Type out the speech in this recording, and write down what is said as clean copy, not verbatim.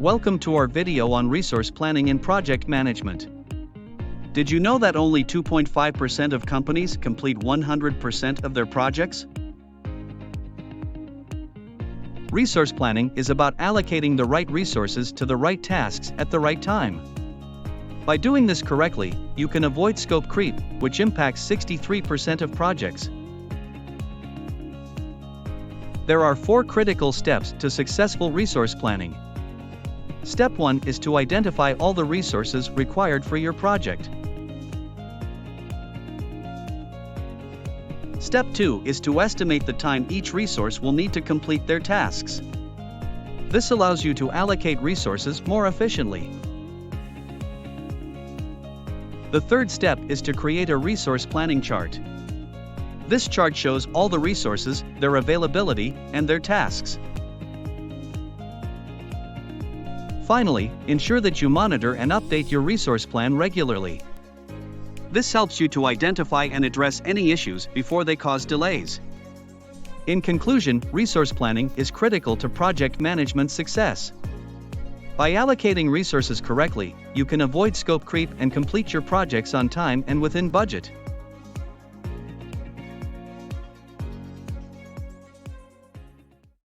Welcome to our video on resource planning and project management. Did you know that only 2.5% of companies complete 100% of their projects? Resource planning is about allocating the right resources to the right tasks at the right time. By doing this correctly, you can avoid scope creep, which impacts 63% of projects. There are 4 critical steps to successful resource planning. Step 1 is to identify all the resources required for your project. Step 2 is to estimate the time each resource will need to complete their tasks. This allows you to allocate resources more efficiently. The third step is to create a resource planning chart. This chart shows all the resources, their availability, and their tasks. Finally, ensure that you monitor and update your resource plan regularly. This helps you to identify and address any issues before they cause delays. In conclusion, resource planning is critical to project management success. By allocating resources correctly, you can avoid scope creep and complete your projects on time and within budget.